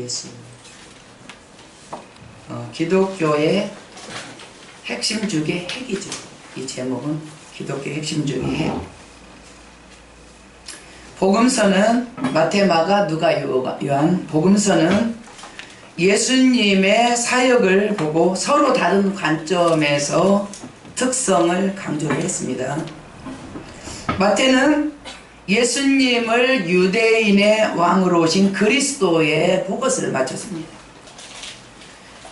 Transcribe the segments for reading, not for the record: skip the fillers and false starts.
예수. 기독교의 핵심 중의 핵이죠. 이 제목은 기독교의 핵심 중의 핵. 복음서는 마태, 마가, 누가, 요한. 복음서는 예수님의 사역을 보고 서로 다른 관점에서 특성을 강조를 했습니다. 마태는 예수님을 유대인의 왕으로 오신 그리스도의 포커스를 맞췄습니다.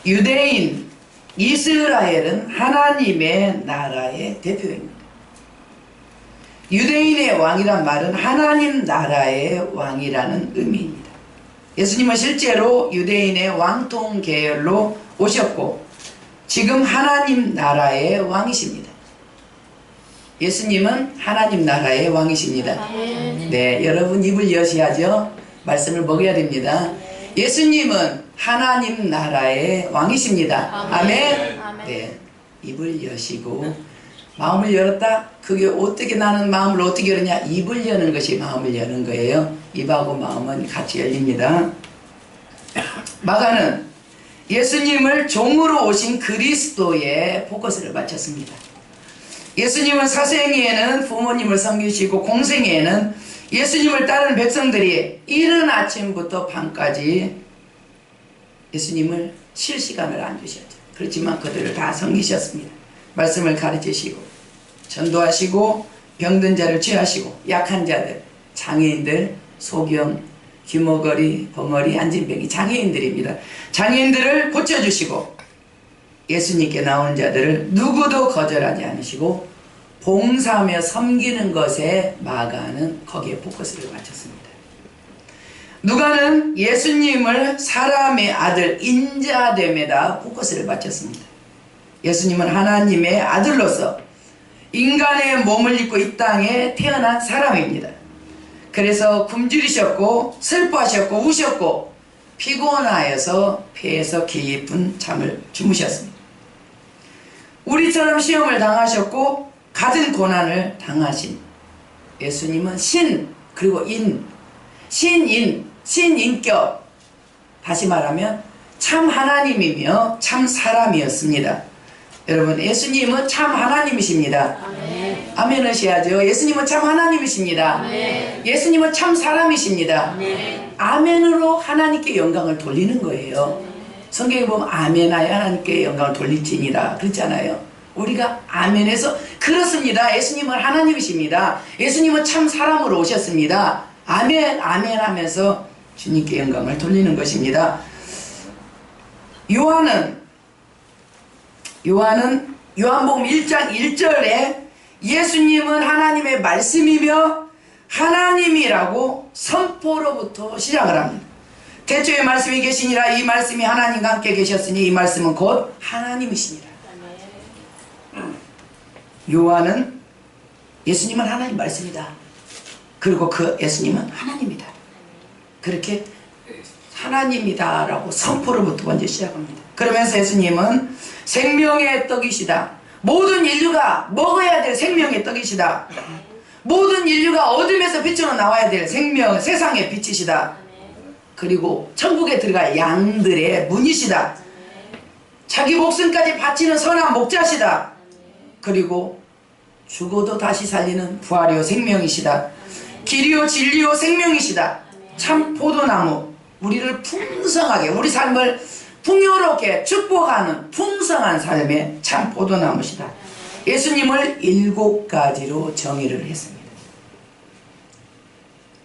유대인, 이스라엘은 하나님의 나라의 대표입니다. 유대인의 왕이란 말은 하나님 나라의 왕이라는 의미입니다. 예수님은 실제로 유대인의 왕통 계열로 오셨고 지금 하나님 나라의 왕이십니다. 예수님은 하나님 나라의 왕이십니다. 네, 여러분 입을 여셔야죠. 말씀을 먹어야 됩니다. 예수님은 하나님 나라의 왕이십니다. 아멘. 네, 입을 여시고 마음을 열었다. 그게 어떻게 나는 마음을 어떻게 열느냐? 입을 여는 것이 마음을 여는 거예요. 입하고 마음은 같이 열립니다. 마가는 예수님을 종으로 오신 그리스도의 포커스를 맞췄습니다. 예수님은 사생에는 부모님을 섬기시고 공생에는 예수님을 따르는 백성들이 이른 아침부터 밤까지 예수님을 쉴 시간을 안 주셨죠. 그렇지만 그들을 다 섬기셨습니다. 말씀을 가르치시고 전도하시고 병든 자를 취하시고 약한 자들, 장애인들, 소경, 귀머거리, 벙어리, 안진뱅이 장애인들입니다. 장애인들을 고쳐주시고 예수님께 나오는 자들을 누구도 거절하지 않으시고 봉사하며 섬기는 것에 마가는 거기에 포커스를 맞췄습니다. 누가는 예수님을 사람의 아들 인자됨에다 포커스를 맞췄습니다. 예수님은 하나님의 아들로서 인간의 몸을 입고 이 땅에 태어난 사람입니다. 그래서 굶주리셨고 슬퍼하셨고 우셨고 피곤하여서 폐에서 깊은 잠을 주무셨습니다. 우리처럼 시험을 당하셨고 갖은 고난을 당하신 예수님은 신 그리고 인, 신인, 신인격, 다시 말하면 참 하나님이며 참 사람이었습니다. 여러분, 예수님은 참 하나님이십니다. 아멘. 아멘 하셔야죠. 예수님은 참 하나님이십니다. 아멘. 예수님은 참 사람이십니다. 아멘. 아멘으로 하나님께 영광을 돌리는 거예요. 성경에 보면 아멘하여 하나님께 영광을 돌릴지니라 그렇잖아요. 우리가 아멘해서 그렇습니다. 예수님은 하나님이십니다. 예수님은 참 사람으로 오셨습니다. 아멘 아멘 하면서 주님께 영광을 돌리는 것입니다. 요한복음 1장 1절에 예수님은 하나님의 말씀이며 하나님이라고 선포로부터 시작을 합니다. 태초에 말씀이 계시니라 이 말씀이 하나님과 함께 계셨으니 이 말씀은 곧 하나님이시니라. 요한은 예수님은 하나님 말씀이다. 그리고 그 예수님은 하나님이다. 그렇게 하나님이다 라고 선포로부터 먼저 시작합니다. 그러면서 예수님은 생명의 떡이시다. 모든 인류가 먹어야 될 생명의 떡이시다. 모든 인류가 어둠에서 빛으로 나와야 될 세상의 빛이시다. 그리고 천국에 들어갈 양들의 문이시다. 자기 목숨까지 바치는 선한 목자시다. 그리고 죽어도 다시 살리는 부활이요 생명이시다. 길이요 진리요 생명이시다. 참 포도나무, 우리를 풍성하게 우리 삶을 풍요롭게 축복하는 풍성한 삶의 참 포도나무시다. 예수님을 7가지로 정의를 했습니다.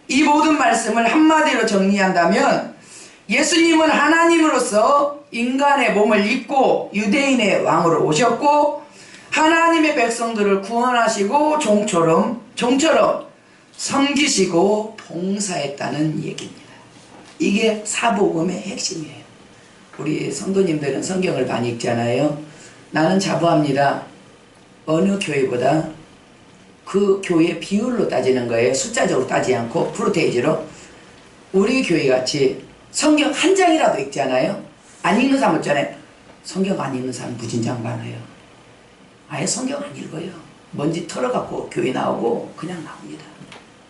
이 모든 말씀을 한마디로 정리한다면 예수님은 하나님으로서 인간의 몸을 입고 유대인의 왕으로 오셨고 하나님의 백성들을 구원하시고 종처럼 섬기시고 봉사했다는 얘기입니다. 이게 사복음의 핵심이에요. 우리 성도님들은 성경을 많이 읽잖아요. 나는 자부합니다. 어느 교회보다 그 교회 비율로 따지는 거예요. 숫자적으로 따지지 않고 프로테이지로. 우리 교회같이 성경 한 장이라도 읽잖아요. 안 읽는 사람 없잖아요. 성경 안 읽는 사람 무진장 많아요. 아예 성경 안 읽어요. 먼지 털어갖고 교회 나오고 그냥 나옵니다.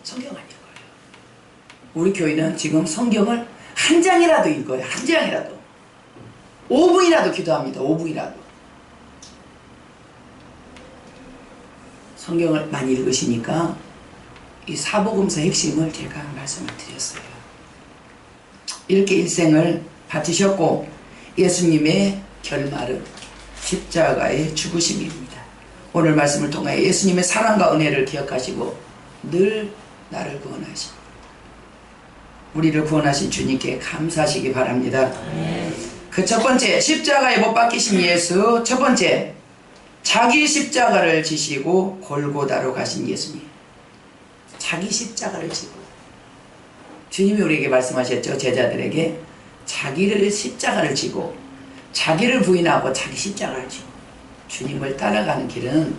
성경 안 읽어요. 우리 교회는 지금 성경을 한 장이라도 읽어요. 한 장이라도. 5분이라도 기도합니다. 5분이라도. 성경을 많이 읽으시니까 이 사복음서 핵심을 제가 말씀을 드렸어요. 이렇게 일생을 바치셨고 예수님의 결말은 십자가의 죽으심입니다. 오늘 말씀을 통해 예수님의 사랑과 은혜를 기억하시고 늘 나를 구원하시고 우리를 구원하신 주님께 감사하시기 바랍니다. 그 첫 번째, 십자가에 못 박히신 예수. 첫 번째, 자기 십자가를 지시고 골고다로 가신 예수님. 자기 십자가를 지고 주님이 우리에게 말씀하셨죠. 제자들에게 자기를 십자가를 지고 자기를 부인하고 자기 십자가를 지고 주님을 따라가는 길은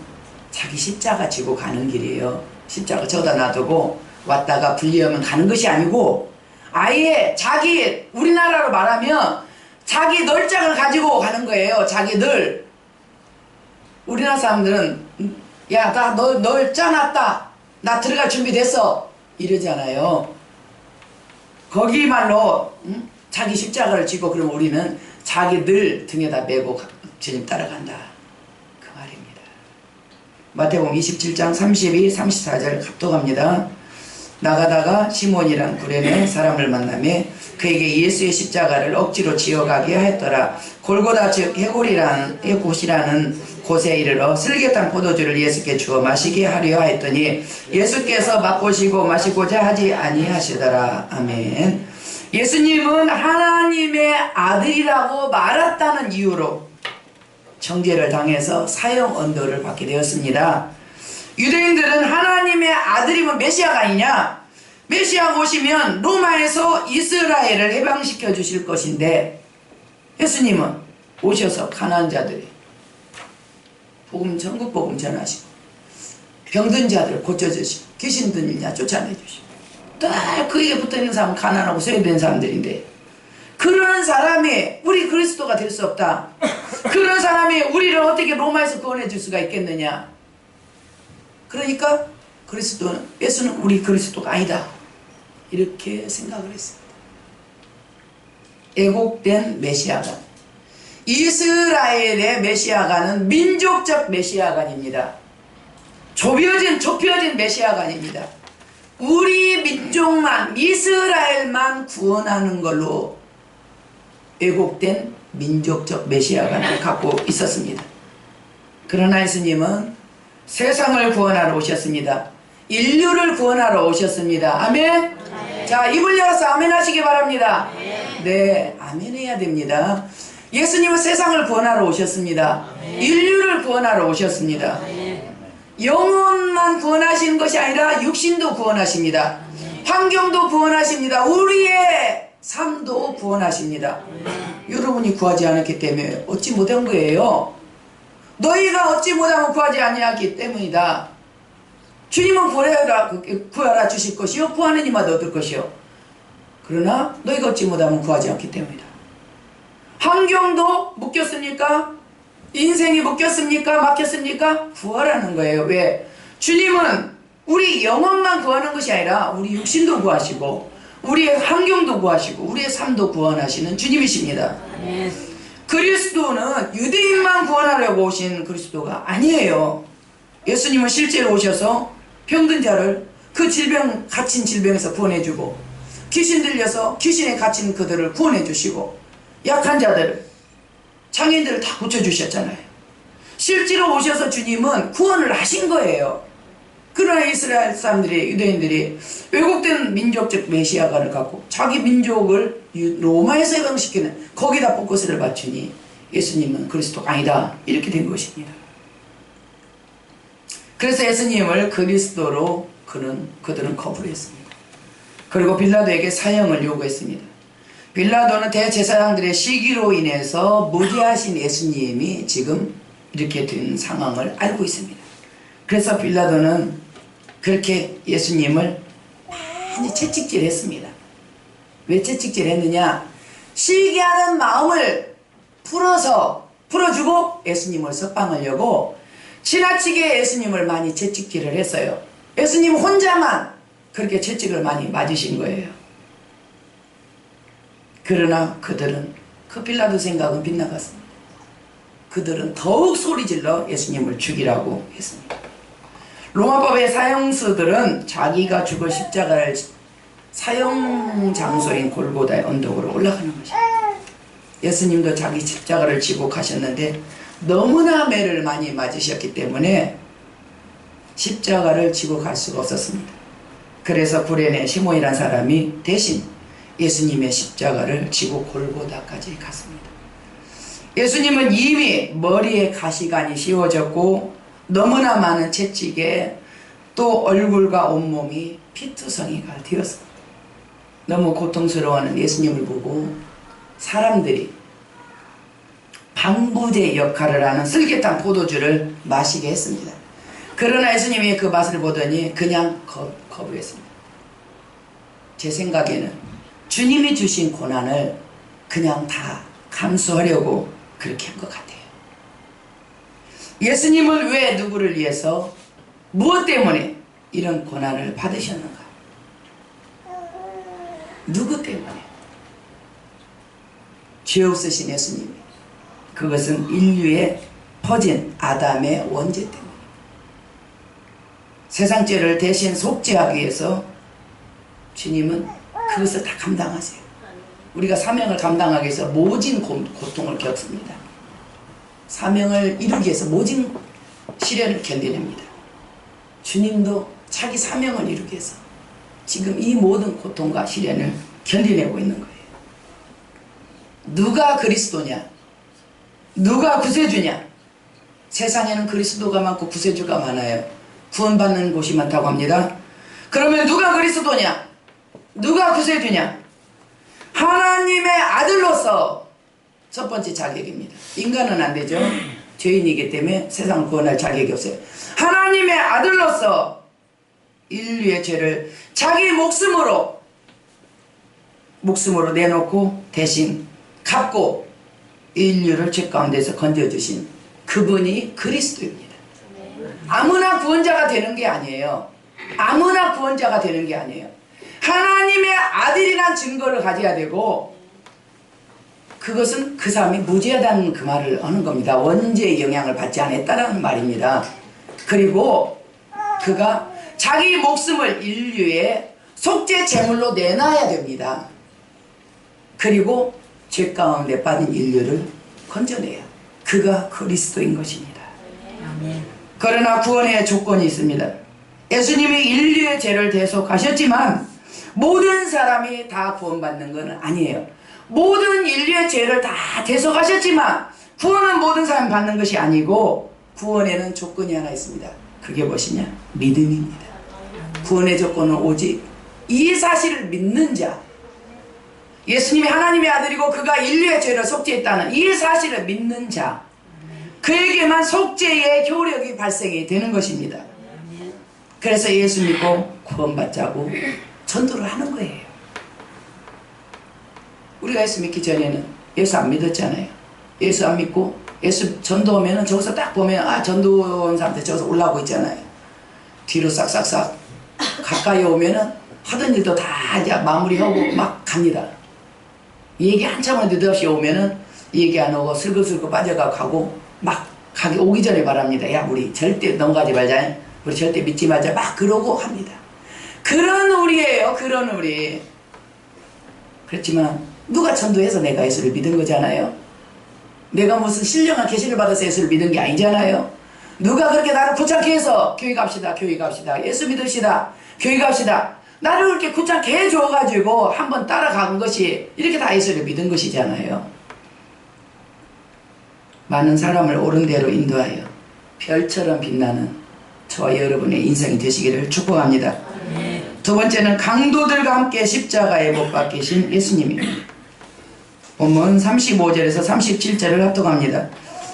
자기 십자가 지고 가는 길이에요. 십자가 저다 놔두고 왔다가 분리하면 가는 것이 아니고 아예 자기, 우리나라로 말하면 자기 널장을 가지고 가는 거예요. 자기 널. 우리나라 사람들은 야, 나 널 짜놨다. 나 들어갈 준비 됐어. 이러잖아요. 거기 말로 자기 십자가를 지고 그럼 우리는 자기 늘 등에다 메고 주님 따라간다. 그 말입니다. 마태복음 27장 32, 34절 합독합니다. 나가다가 시몬이란 구레네 사람을 만나며 그에게 예수의 십자가를 억지로 지어가게 하였더라. 골고다 즉 해골이라는 곳에 이르러 슬개탄 포도주를 예수께 주어 마시게 하려 하였더니 예수께서 맛보시고 마시고자 하지 아니하시더라. 아멘. 예수님은 하나님의 아들이라고 말했다는 이유로 정죄를 당해서 사형 언도를 받게 되었습니다. 유대인들은 하나님의 아들이면 메시아가 아니냐? 메시아가 오시면 로마에서 이스라엘을 해방시켜 주실 것인데 예수님은 오셔서 가난한 자들이 전국 복음 전하시고 병든 자들 고쳐주시고 귀신 들린 자 쫓아내주시고 딱 그에게 붙어있는 사람은 가난하고 소외된 사람들인데 그런 사람이 우리 그리스도가 될 수 없다. 그런 사람이 우리를 어떻게 로마에서 구원해 줄 수가 있겠느냐. 그러니까 예수는 우리 그리스도가 아니다. 이렇게 생각을 했습니다. 애곡된 메시아관. 이스라엘의 메시아관은 민족적 메시아관입니다. 좁혀진 메시아관입니다. 우리 민족만, 이스라엘만 구원하는 걸로 왜곡된 민족적 메시아관을 갖고 있었습니다. 그러나 예수님은 세상을 구원하러 오셨습니다. 인류를 구원하러 오셨습니다. 아멘. 자, 입을 열어서 아멘 하시기 바랍니다. 네, 아멘 해야 됩니다. 예수님은 세상을 구원하러 오셨습니다. 인류를 구원하러 오셨습니다. 영혼만 구원하시는 것이 아니라 육신도 구원하십니다. 환경도 구원하십니다. 우리의 삶도 구원하십니다. 여러분이 구하지 않았기 때문에 얻지 못한 거예요. 너희가 얻지 못하면 구하지 아니하기 때문이다. 주님은 구하라 주실 것이요 구하는 이마다 얻을 것이요. 그러나 너희가 얻지 못하면 구하지 않기 때문이다. 환경도 묶였습니까? 인생이 묶였습니까? 막혔습니까? 구하라는 거예요. 왜? 주님은 우리 영혼만 구하는 것이 아니라 우리 육신도 구하시고 우리의 환경도 구하시고 우리의 삶도 구원하시는 주님이십니다. 그리스도는 유대인만 구원하려고 오신 그리스도가 아니에요. 예수님은 실제로 오셔서 병든 자를 그 갇힌 질병에서 구원해주고 귀신 들려서 귀신에 갇힌 그들을 구원해주시고 약한 자들, 장애인들을 다 고쳐주셨잖아요. 실제로 오셔서 주님은 구원을 하신 거예요. 그러나 이스라엘 사람들이, 유대인들이 왜곡된 민족적 메시아관을 갖고 자기 민족을 로마에서 해방시키는 거기다 포커스를 맞추니 예수님은 그리스도가 아니다. 이렇게 된 것입니다. 그래서 예수님을 그리스도로 그들은 거부했습니다. 그리고 빌라도에게 사형을 요구했습니다. 빌라도는 대제사장들의 시기로 인해서 무죄하신 예수님이 지금 이렇게 된 상황을 알고 있습니다. 그래서 빌라도는 그렇게 예수님을 많이 채찍질했습니다. 왜 채찍질했느냐? 시기하는 마음을 풀어주고 예수님을 석방하려고 지나치게 예수님을 많이 채찍질을 했어요. 예수님 혼자만 그렇게 채찍을 많이 맞으신 거예요. 그러나 그들은 그 빌라도 생각은 빗나갔습니다. 그들은 더욱 소리질러 예수님을 죽이라고 했습니다. 로마법의 사형수들은 자기가 죽을 십자가를 사형 장소인 골고다의 언덕으로 올라가는 것입니다. 예수님도 자기 십자가를 지고 가셨는데 너무나 매를 많이 맞으셨기 때문에 십자가를 지고 갈 수가 없었습니다. 그래서 구레네 시몬이라는 사람이 대신 예수님의 십자가를 지고 골고다까지 갔습니다. 예수님은 이미 머리에 가시관이 씌워졌고 너무나 많은 채찍에 또 얼굴과 온몸이 피투성이가 되었습니다. 너무 고통스러워하는 예수님을 보고 사람들이 방부제 역할을 하는 슬깃한 포도주를 마시게 했습니다. 그러나 예수님이 그 맛을 보더니 그냥 거부했습니다. 제 생각에는 주님이 주신 고난을 그냥 다 감수하려고 그렇게 한 것 같아요. 예수님은 왜 누구를 위해서 무엇 때문에 이런 고난을 받으셨는가? 누구 때문에? 죄 없으신 예수님이 그것은 인류에 퍼진 아담의 원죄 때문에 세상 죄를 대신 속죄하기 위해서 주님은 그것을 다 감당하세요. 우리가 사명을 감당하기 위해서 모진 고통을 겪습니다. 사명을 이루기 위해서 모진 시련을 견뎌냅니다. 주님도 자기 사명을 이루기 위해서 지금 이 모든 고통과 시련을 견뎌내고 있는 거예요. 누가 그리스도냐? 누가 구세주냐? 세상에는 그리스도가 많고 구세주가 많아요. 구원받는 곳이 많다고 합니다. 그러면 누가 그리스도냐? 누가 구세주냐? 하나님의 아들로서 첫 번째 자격입니다. 인간은 안 되죠. 죄인이기 때문에 세상을 구원할 자격이 없어요. 하나님의 아들로서 인류의 죄를 자기 목숨으로 내놓고 대신 갚고 인류를 죄 가운데서 건져주신 그분이 그리스도입니다. 아무나 구원자가 되는 게 아니에요. 아무나 구원자가 되는 게 아니에요. 하나님의 아들이란 증거를 가져야 되고 그것은 그 사람이 무죄하다는 그 말을 하는 겁니다. 원죄의 영향을 받지 않았다는 말입니다. 그리고 그가 자기 목숨을 인류의 속죄 제물로 내놔야 됩니다. 그리고 죄 가운데 빠진 인류를 건져내야 그가 그리스도인 것입니다. 그러나 구원의 조건이 있습니다. 예수님이 인류의 죄를 대속하셨지만 모든 사람이 다 구원받는 것은 아니에요. 모든 인류의 죄를 다 대속하셨지만 구원은 모든 사람이 받는 것이 아니고 구원에는 조건이 하나 있습니다. 그게 무엇이냐? 믿음입니다. 구원의 조건은 오직 이 사실을 믿는 자, 예수님이 하나님의 아들이고 그가 인류의 죄를 속죄했다는 이 사실을 믿는 자, 그에게만 속죄의 효력이 발생이 되는 것입니다. 그래서 예수 믿고 구원받자고 전도를 하는 거예요. 우리가 예수 믿기 전에는 예수 안 믿었잖아요. 예수 안 믿고 예수 전도하면은 저기서 딱 보면 아 전도한 사람들 저기서 올라오고 있잖아요. 뒤로 싹싹싹 가까이 오면은 하던 일도 다 이제 마무리하고 막 갑니다. 얘기 한참을 느닷없이 오면은 얘기 안 오고 슬그슬그 빠져가 가고 막 가기 오기 전에 말합니다. 야 우리 절대 넘어가지 말자. 우리 절대 믿지 말자. 막 그러고 합니다. 그런 우리예요. 그런 우리. 그렇지만 누가 전도해서 내가 예수를 믿은 거잖아요. 내가 무슨 신령한 계시를 받아서 예수를 믿은 게 아니잖아요. 누가 그렇게 나를 귀찮게 해서 교회 갑시다. 교회 갑시다. 예수 믿읍시다. 교회 갑시다. 나를 그렇게 귀찮게 해줘가지고 한번 따라간 것이 이렇게 다 예수를 믿은 것이잖아요. 많은 사람을 옳은 대로 인도하여 별처럼 빛나는 저와 여러분의 인생이 되시기를 축복합니다. 두 번째는 강도들과 함께 십자가에 못 박히신 예수님입니다. 본문 35절에서 37절을 합독합니다.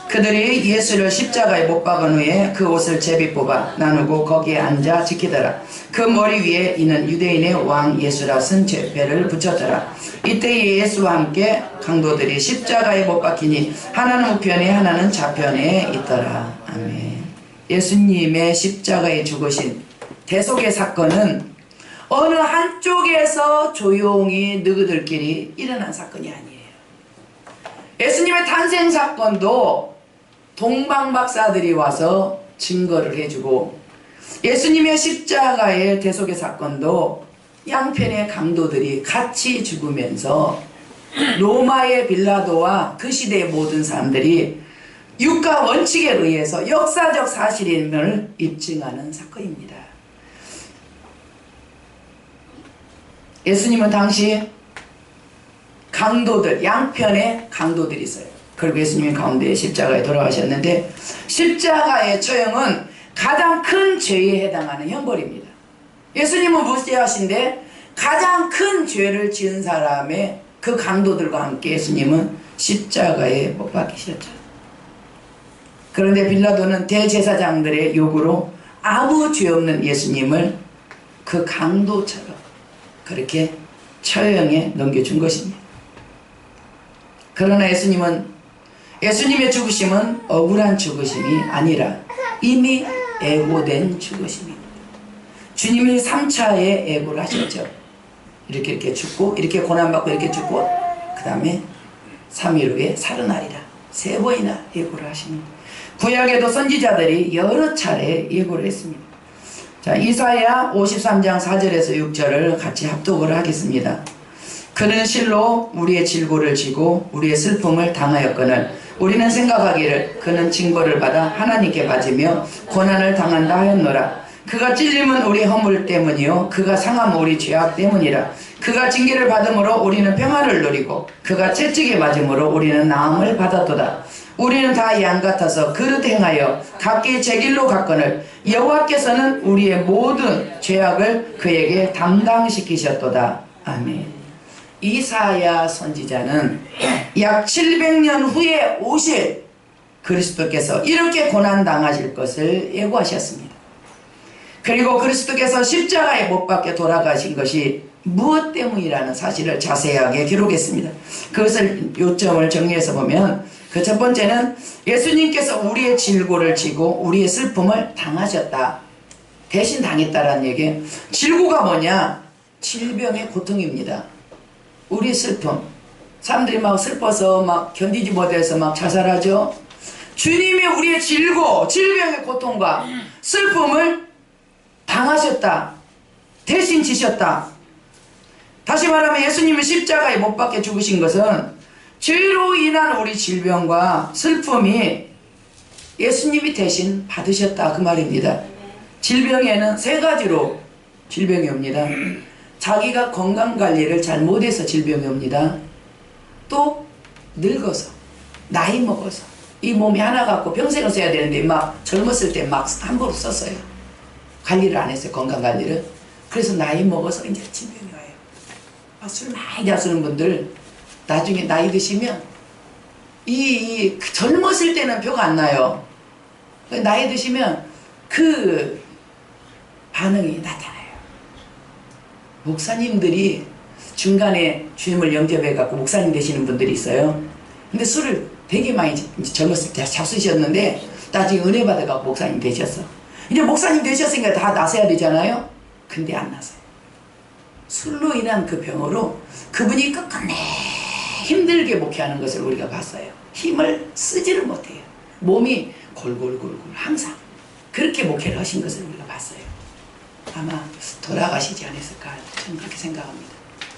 그들이 예수를 십자가에 못 박은 후에 그 옷을 제비 뽑아 나누고 거기에 앉아 지키더라. 그 머리 위에 이는 유대인의 왕 예수라 쓴 죄패를 붙였더라. 이때 예수와 함께 강도들이 십자가에 못 박히니 하나는 우편에 하나는 좌편에 있더라. 아멘. 예수님의 십자가에 죽으신 대속의 사건은 어느 한쪽에서 조용히 너희들끼리 일어난 사건이 아니에요. 예수님의 탄생 사건도 동방박사들이 와서 증거를 해주고, 예수님의 십자가의 대속의 사건도 양편의 강도들이 같이 죽으면서 로마의 빌라도와 그 시대의 모든 사람들이 육가 원칙에 의해서 역사적 사실임을 입증하는 사건입니다. 예수님은 당시 강도들, 양편의 강도들이 있어요. 그리고 예수님이 가운데 십자가에 돌아가셨는데, 십자가의 처형은 가장 큰 죄에 해당하는 형벌입니다. 예수님은 무죄하신데 가장 큰 죄를 지은 사람의 그 강도들과 함께 예수님은 십자가에 못 박히셨죠. 그런데 빌라도는 대제사장들의 요구로 아무 죄 없는 예수님을 그 강도처럼 그렇게 처형에 넘겨준 것입니다. 그러나 예수님의 죽으심은 억울한 죽으심이 아니라 이미 애고된 죽으심입니다. 주님이 3차에 애고를 하셨죠. 이렇게 죽고, 이렇게 고난받고, 이렇게 죽고, 그 다음에 3일 후에 살아나리라. 3번이나 예고를 하십니다. 구약에도 선지자들이 여러 차례 예고를 했습니다. 자, 이사야 53장 4절에서 6절을 같이 합독을 하겠습니다. 그는 실로 우리의 질고를 지고 우리의 슬픔을 당하였거늘 우리는 생각하기를 그는 징벌을 받아 하나님께 받으며 고난을 당한다 하였노라. 그가 찔림은 우리 허물 때문이요 그가 상함은 우리 죄악 때문이라. 그가 징계를 받음으로 우리는 평화를 누리고 그가 채찍에 맞음으로 우리는 나음을 받았도다. 우리는 다 양 같아서 그릇 행하여 각기 제 길로 갔거늘 여호와께서는 우리의 모든 죄악을 그에게 담당시키셨도다. 아멘. 이사야 선지자는 약 700년 후에 오실 그리스도께서 이렇게 고난당하실 것을 예고하셨습니다. 그리고 그리스도께서 십자가에 못 박혀 돌아가신 것이 무엇 때문이라는 사실을 자세하게 기록했습니다. 그것을 요점을 정리해서 보면 그 첫 번째는 예수님께서 우리의 질고를 지고 우리의 슬픔을 당하셨다. 대신 당했다라는 얘기예요. 질고가 뭐냐? 질병의 고통입니다. 우리의 슬픔. 사람들이 막 슬퍼서 막 견디지 못해서 막 자살하죠. 주님이 우리의 질고, 질병의 고통과 슬픔을 당하셨다. 대신 지셨다. 다시 말하면 예수님이 십자가에 못 박혀 죽으신 것은 죄로 인한 우리 질병과 슬픔이 예수님이 대신 받으셨다 그 말입니다. 질병에는 3가지로 질병이 옵니다. 자기가 건강관리를 잘 못해서 질병이 옵니다. 또 늙어서, 나이 먹어서 이 몸이 하나 갖고 평생을 써야 되는데 막 젊었을 때 막 함부로 썼어요. 관리를 안 했어요. 건강관리를. 그래서 나이 먹어서 이제 질병이 와요. 막 술 많이 자시는 분들 나중에 나이 드시면 젊었을 때는 표가 안 나요. 나이 드시면 그 반응이 나타나요. 목사님들이 중간에 주임을 영접해 갖고 목사님 되시는 분들이 있어요. 근데 술을 되게 많이 젊었을 때 잡수셨는데 나중에 은혜 받아 갖고 목사님 되셨어. 이제 목사님 되셨으니까 다 나서야 되잖아요. 근데 안 나서요. 술로 인한 그 병으로 그분이 끝끝내 힘들게 목회하는 것을 우리가 봤어요. 힘을 쓰지를 못해요. 몸이 골골골골 항상 그렇게 목회를 하신 것을 우리가 봤어요. 아마 돌아가시지 않았을까 저는 그렇게 생각합니다.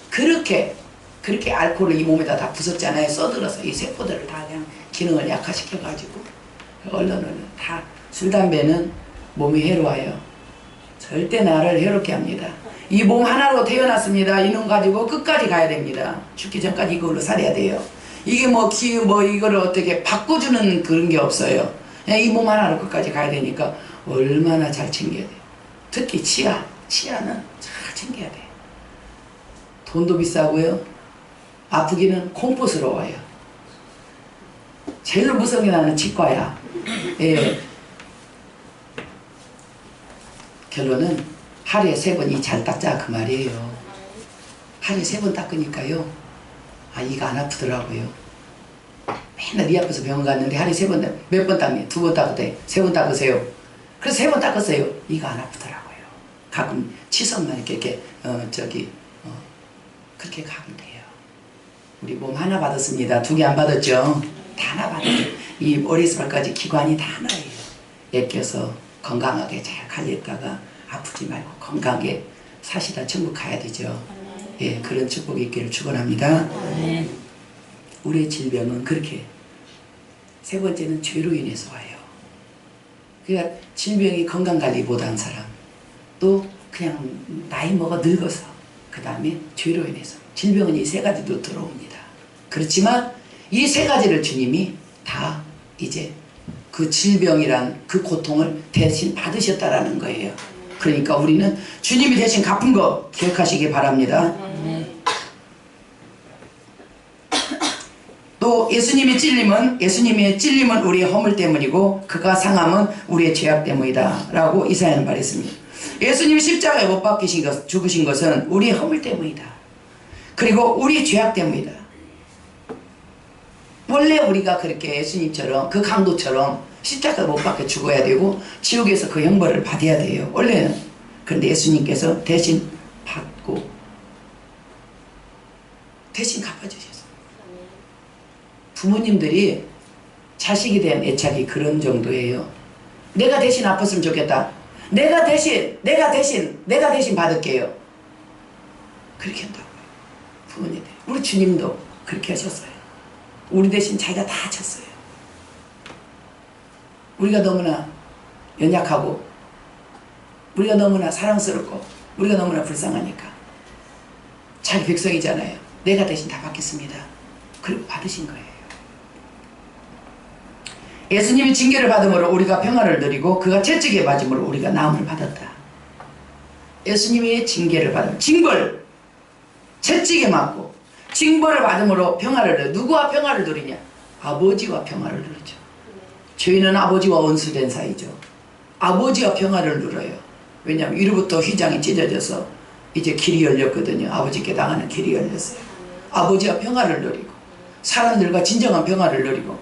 그렇게 알코올을 이 몸에다 다 부었잖아요. 써들어서 이 세포들을 다 그냥 기능을 약화시켜가지고 얼른 다 술, 담배는 몸이 해로워요. 절대 나를 해롭게 합니다. 이 몸 하나로 태어났습니다. 이놈 가지고 끝까지 가야 됩니다. 죽기 전까지 이걸로 살아야 돼요. 이게 이거를 어떻게 바꿔주는 그런 게 없어요. 그냥 이 몸 하나로 끝까지 가야 되니까 얼마나 잘 챙겨야 돼요. 특히 치아는 잘 챙겨야 돼요. 돈도 비싸고요. 아프기는 공포스러워요. 제일 무서운 게 나는 치과야. 예. 결론은 하루에 3번이 잘 닦자 그 말이에요. 하루에 3번 닦으니까요. 이가 안 아프더라고요. 맨날 네 앞에서 병원 갔는데 하루에 3번, 몇 번 닦니? 2번 닦으대. 3번 닦으세요. 그래서 3번 닦았어요. 이가 안 아프더라고요. 가끔 치석만 이렇게 그렇게 가면 돼요. 우리 몸 하나 받았습니다. 2개 안 받았죠? 다 하나 받았어요. 이 머리에서발까지 기관이 다 하나예요. 애껴서 건강하게 잘 관리했다가 아프지 말고 건강하게 사시다 천국 가야 되죠. 예, 그런 축복이 있기를 축원합니다. 우리의 질병은 그렇게. 세 번째는 죄로 인해서 와요. 그러니까 질병이 건강관리 못한 사람, 또 그냥 나이 먹어 늙어서, 그 다음에 죄로 인해서. 질병은 이 세 가지도 들어옵니다. 그렇지만 이 세 가지를 주님이 다 이제 그 질병이란 그 고통을 대신 받으셨다라는 거예요. 그러니까 우리는 주님이 대신 갚은 거 기억하시기 바랍니다. 또 예수님의 찔림은 우리의 허물 때문이고 그가 상함은 우리의 죄악 때문이다 라고 이사야는 말했습니다. 예수님이 십자가에 못 박히신 것, 죽으신 것은 우리의 허물 때문이다. 그리고 우리의 죄악 때문이다. 원래 우리가 그렇게 예수님처럼 그 강도처럼 십자가에 못 박혀 죽어야 되고 지옥에서 그 형벌을 받아야 돼요. 원래는. 그런데 예수님께서 대신 받고 대신 갚아주셨어요. 부모님들이 자식에 대한 애착이 그런 정도예요. 내가 대신 아팠으면 좋겠다. 내가 대신 받을게요. 그렇게 한다고요. 부모님들. 우리 주님도 그렇게 하셨어요. 우리 대신 자기가 다 하셨어요. 우리가 너무나 연약하고 우리가 너무나 사랑스럽고 우리가 너무나 불쌍하니까 자기 백성이잖아요. 내가 대신 다 받겠습니다. 그리고 받으신 거예요. 예수님이 징계를 받음으로 우리가 평화를 누리고 그가 채찍에 맞음으로 우리가 나음을 받았다. 예수님이 징계를 받음, 징벌, 채찍에 맞고 징벌을 받음으로 평화를 누려. 누구와 평화를 누리냐? 아버지와 평화를 누리죠. 저희는 아버지와 원수된 사이죠. 아버지와 평화를 누려요. 왜냐하면 위로부터 휘장이 찢어져서 이제 길이 열렸거든요. 아버지께 나가는 길이 열렸어요. 아버지와 평화를 누리고 사람들과 진정한 평화를 누리고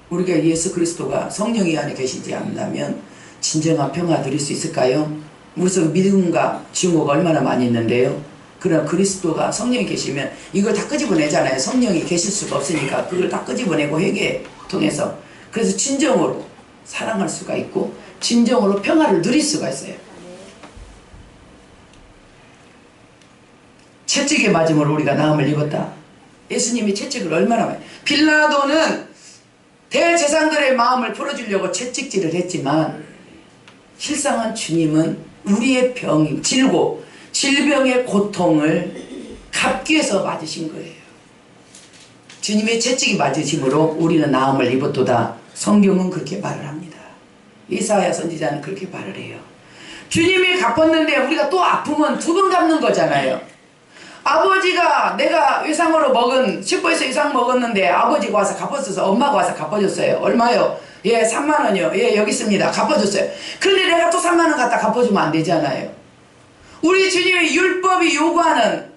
우리가 예수 그리스도가 성령이 안에 계시지 않다면 진정한 평화 누릴 수 있을까요? 우리 속에 믿음과 증오가 얼마나 많이 있는데요. 그러나 그리스도가 성령이 계시면 이걸 다 끄집어내잖아요. 성령이 계실 수가 없으니까 그걸 다 끄집어내고 회개 통해서 그래서 진정으로 사랑할 수가 있고 진정으로 평화를 누릴 수가 있어요. 채찍에 맞음으로 우리가 나음을 입었다. 예수님이 채찍을 얼마나 많이. 빌라도는 대제사장들의 마음을 풀어주려고 채찍질을 했지만 실상은 주님은 우리의 질병의 고통을 갚기 위해서 맞으신 거예요. 주님의 채찍이 맞으심으로 우리는 나음을 입었도다. 성경은 그렇게 말을 합니다. 이사야 선지자는 그렇게 말을 해요. 주님이 갚았는데 우리가 또 아프면 2번 갚는 거잖아요. 아버지가 내가 외상으로 먹은 10%에서 이상 먹었는데 아버지가 와서 갚았어서 엄마가 와서 갚아줬어요. 얼마요? 예, 3만 원이요. 예, 여기 있습니다. 갚아줬어요. 그런데 내가 또 3만 원 갖다 갚아주면 안 되잖아요. 우리 주님이 율법이 요구하는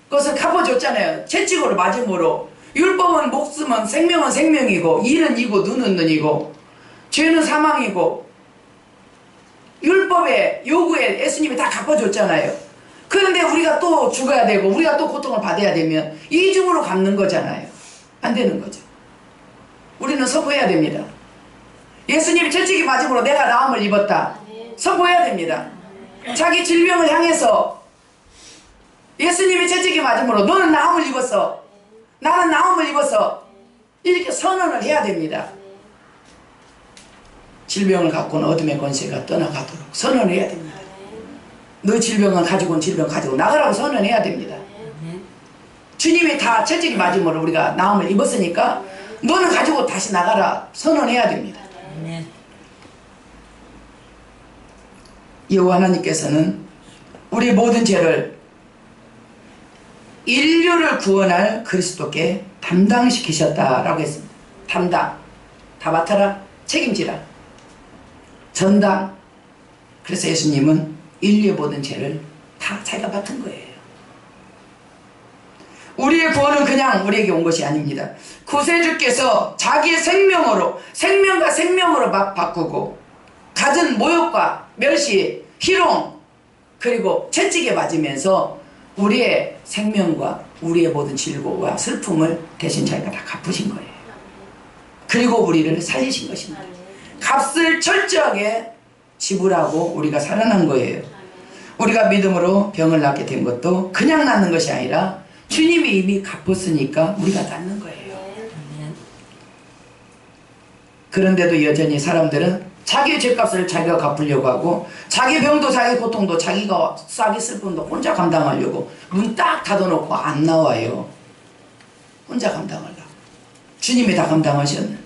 것을 갚아줬잖아요. 채찍으로 맞음으로. 율법은 목숨은 생명은 생명이고 이는 이고 눈은 눈이고 죄는 사망이고 율법의 요구에 예수님이 다 갚아줬잖아요. 그런데 우리가 또 죽어야 되고 우리가 또 고통을 받아야 되면 이중으로 갚는 거잖아요. 안 되는 거죠. 우리는 선포해야 됩니다. 예수님이 채찍이 맞음으로 내가 나음을 입었다. 선포해야 됩니다. 자기 질병을 향해서 예수님이 채찍이 맞음으로 너는 나음을 입었어. 나는 나음을 입었어. 이렇게 선언을 해야 됩니다. 질병을 갖고는 어둠의 권세가 떠나가도록 선언을 해야 됩니다. 너 질병은 가지고 온 질병 가지고 나가라고 선언해야 됩니다. 주님이 다 채찍이 맞음으로 우리가 나음을 입었으니까 너는 가지고 다시 나가라 선언해야 됩니다. 여호와 하나님께서는 우리 모든 죄를 인류를 구원할 그리스도께 담당시키셨다라고 했습니다. 담당, 다 맡아라, 책임지라, 전당. 그래서 예수님은 인류의 모든 죄를 다 자기가 맡은 거예요. 우리의 구원은 그냥 우리에게 온 것이 아닙니다. 구세주께서 자기의 생명으로, 생명과 생명으로 바꾸고 갖은 모욕과 멸시, 희롱, 그리고 채찍에 맞으면서 우리의 생명과 우리의 모든 질고와 슬픔을 대신 자기가 다 갚으신 거예요. 그리고 우리를 살리신 것입니다. 값을 철저하게 지불하고 우리가 살아난 거예요. 우리가 믿음으로 병을 낫게 된 것도 그냥 낫는 것이 아니라 주님이 이미 갚았으니까 우리가 낫는 거예요. 그런데도 여전히 사람들은 자기의 죄값을 자기가 갚으려고 하고 자기 병도 자기 고통도 자기가 싸기 슬픔도 혼자 감당하려고 문 딱 닫아놓고 안 나와요. 혼자 감당하려고. 주님이 다 감당하셨는데,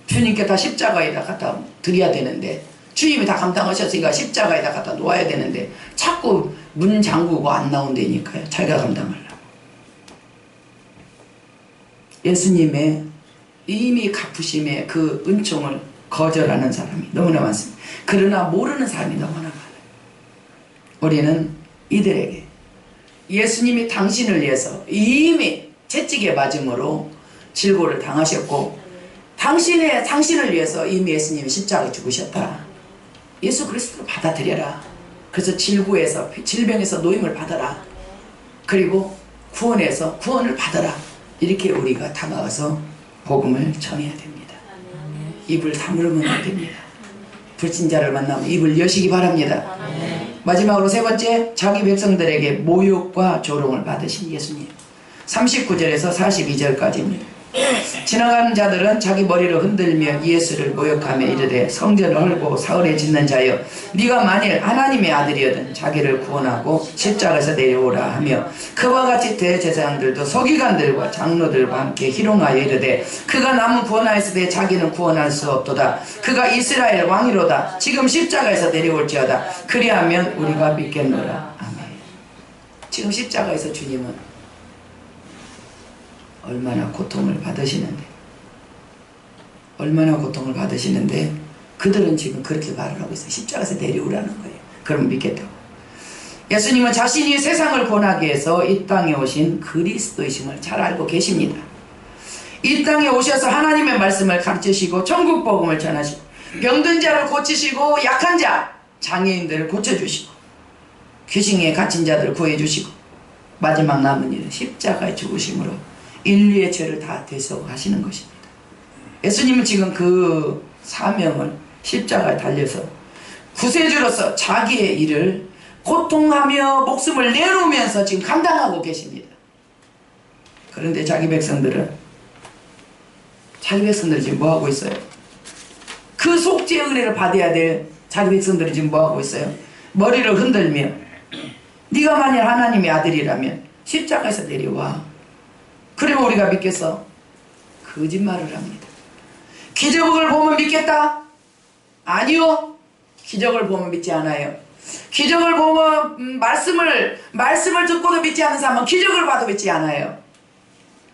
주님께 다 십자가에다 갖다 드려야 되는데, 주님이 다 감당하셨으니까 십자가에다 갖다 놓아야 되는데 자꾸 문 잠그고 안 나온다니까요. 자기가 감당하려고. 예수님의 이미 갚으심의 그 은총을 거절하는 사람이 너무나 많습니다. 그러나 모르는 사람이 너무나 많아요. 우리는 이들에게 예수님이 당신을 위해서 이미 채찍에 맞음으로 질고를 당하셨고 당신을 위해서 이미 예수님이 십자가에 죽으셨다. 예수 그리스도를 받아들여라. 그래서 질병에서 노임을 받아라. 그리고 구원을 받아라. 이렇게 우리가 다가가서 복음을 전해야 됩니다. 입을 다물으면 안 됩니다. 불신자를 만나면 입을 여시기 바랍니다. 마지막으로 세 번째, 자기 백성들에게 모욕과 조롱을 받으신 예수님. 39절에서 42절까지입니다. 지나가는 자들은 자기 머리를 흔들며 예수를 모욕하며 이르되 성전을 헐고 사흘에 짓는 자여, 네가 만일 하나님의 아들이거든 자기를 구원하고 십자가에서 내려오라 하며, 그와 같이 대제사장들도 서기관들과 장로들과 함께 희롱하여 이르되 그가 남은 구원하였으되 자기는 구원할 수 없도다. 그가 이스라엘 왕이로다. 지금 십자가에서 내려올지어다. 그리하면 우리가 믿겠노라. 아멘. 지금 십자가에서 주님은 얼마나 고통을 받으시는데 그들은 지금 그렇게 말을 하고 있어요. 십자가에서 내려오라는 거예요. 그럼 믿겠다고. 예수님은 자신이 세상을 구원하기 위해서 이 땅에 오신 그리스도이심을 잘 알고 계십니다. 이 땅에 오셔서 하나님의 말씀을 가르치시고 천국 복음을 전하시고 병든 자를 고치시고 약한 자, 장애인들을 고쳐주시고 귀신에 갇힌 자들을 구해주시고 마지막 남은 일은 십자가의 죽으심으로 인류의 죄를 다 대속하시는 것입니다. 예수님은 지금 그 사명을 십자가에 달려서 구세주로서 자기의 일을 고통하며 목숨을 내놓으면서 지금 감당하고 계십니다. 그런데 자기 백성들은 지금 뭐하고 있어요? 그 속죄의 은혜를 받아야 될 자기 백성들이 지금 뭐하고 있어요? 머리를 흔들며 네가 만일 하나님의 아들이라면 십자가에서 내려와. 그리고 우리가 믿겠어? 거짓말을 합니다. 기적을 보면 믿겠다? 아니요. 기적을 보면 믿지 않아요. 기적을 보면 말씀을 듣고도 믿지 않는 사람은 기적을 봐도 믿지 않아요.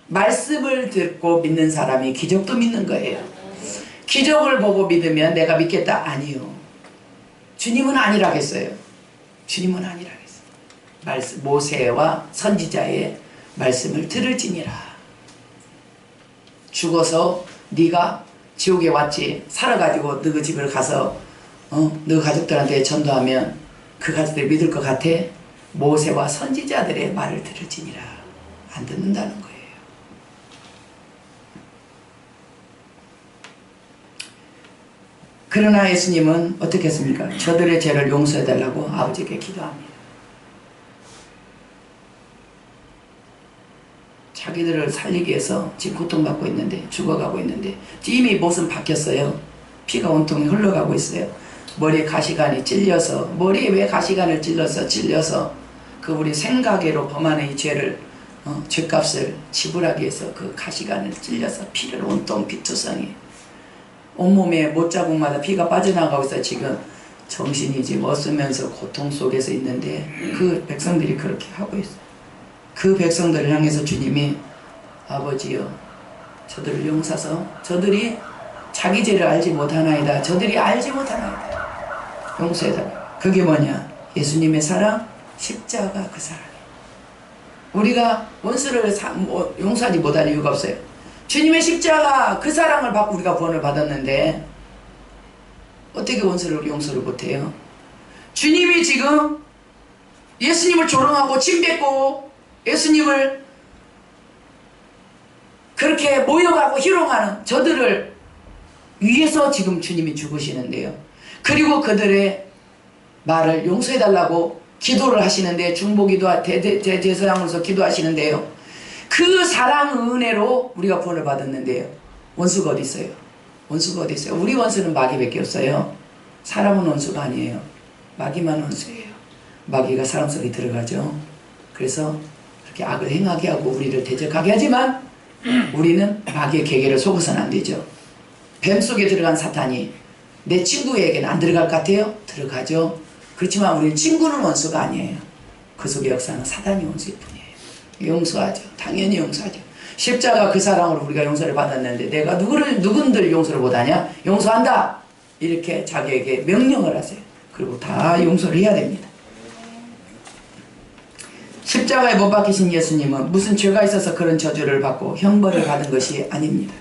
말씀을 듣고 믿는 사람이 기적도 믿는 거예요. 기적을 보고 믿으면 내가 믿겠다? 아니요. 주님은 아니라겠어요. 주님은 아니라겠어요. 모세와 선지자의 말씀을 들을지니라. 죽어서 네가 지옥에 왔지, 살아가지고 너 집을 가서 너 가족들한테 전도하면 그 가족들이 믿을 것 같아? 모세와 선지자들의 말을 들을지니라. 안 듣는다는 거예요. 그러나 예수님은 어떻게 했습니까? 저들의 죄를 용서해달라고 아버지께 기도합니다. 자기들을 살리기 위해서 지금 고통받고 있는데, 죽어가고 있는데 이미 모습은 바뀌었어요. 피가 온통이 흘러가고 있어요. 머리에 가시관이 찔려서, 머리에 왜 가시관을 찔려서 그 우리 생각으로 범하는 이 죄를 죄값을 지불하기 위해서 그 가시관을 찔려서 피를 온통 피투성이 온몸에 못자국마다 피가 빠져나가고 있어요. 지금 정신이 지금 없으면서 고통 속에서 있는데 그 백성들이 그렇게 하고 있어요. 그 백성들을 향해서 주님이 아버지여 저들을 용서하소. 저들이 자기 죄를 알지 못하나이다. 저들이 알지 못하나이다. 용서해달라. 그게 뭐냐? 예수님의 사랑, 십자가 그 사랑. 우리가 원수를 용서하지 못할 이유가 없어요. 주님의 십자가 그 사랑을 받고 우리가 구원을 받았는데 어떻게 원수를 용서를 못해요? 주님이 지금 예수님을 조롱하고 침뱉고 예수님을 그렇게 모여가고 희롱하는 저들을 위해서 지금 주님이 죽으시는데요. 그리고 그들의 말을 용서해달라고 기도를 하시는데, 중보기도 대제사장으로서 기도하시는데요. 그 사랑 은혜로 우리가 구원을 받았는데요. 원수가 어디 있어요? 원수가 어디 있어요? 우리 원수는 마귀밖에 없어요. 사람은 원수가 아니에요. 마귀만 원수예요. 마귀가 사람 속에 들어가죠. 그래서 그렇게 악을 행하게 하고 우리를 대적하게 하지만 우리는 마귀의 계계를 속아서는 안 되죠. 뱀 속에 들어간 사탄이 내 친구에게는 안 들어갈 것 같아요? 들어가죠. 그렇지만 우리 친구는 원수가 아니에요. 그 속에 역사는 사탄이 원수일 뿐이에요. 용서하죠. 당연히 용서하죠. 십자가 그 사랑으로 우리가 용서를 받았는데 내가 누군들 용서를 못하냐? 용서한다! 이렇게 자기에게 명령을 하세요. 그리고 다 용서를 해야 됩니다. 십자가에 못 박히신 예수님은 무슨 죄가 있어서 그런 저주를 받고 형벌을 받은 것이 아닙니다.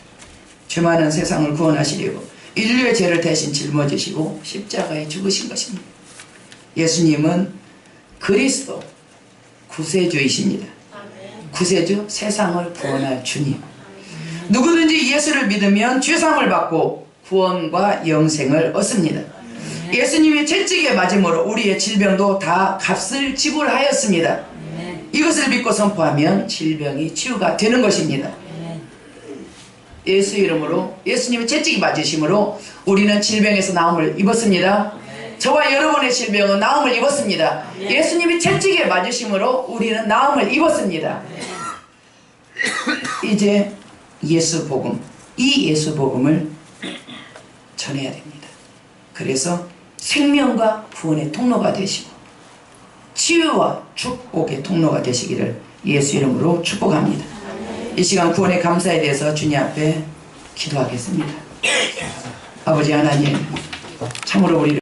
죄 많은 세상을 구원하시려고 인류의 죄를 대신 짊어지시고 십자가에 죽으신 것입니다. 예수님은 그리스도 구세주이십니다. 구세주, 세상을 구원할 주님. 누구든지 예수를 믿으면 죄사함을 받고 구원과 영생을 얻습니다. 예수님이 채찍에 맞음으로 우리의 질병도 다 값을 지불하였습니다. 이것을 믿고 선포하면 질병이 치유가 되는 것입니다. 예수 이름으로, 예수님의 채찍이 맞으심으로 우리는 질병에서 나음을 입었습니다. 저와 여러분의 질병은 나음을 입었습니다. 예수님이 채찍에 맞으심으로 우리는 나음을 입었습니다. 이제 예수 복음, 이 예수 복음을 전해야 됩니다. 그래서 생명과 구원의 통로가 되시고 치유와 축복의 통로가 되시기를 예수 이름으로 축복합니다. 이 시간 구원의 감사에 대해서 주님 앞에 기도하겠습니다. 아버지 하나님, 참으로 우리를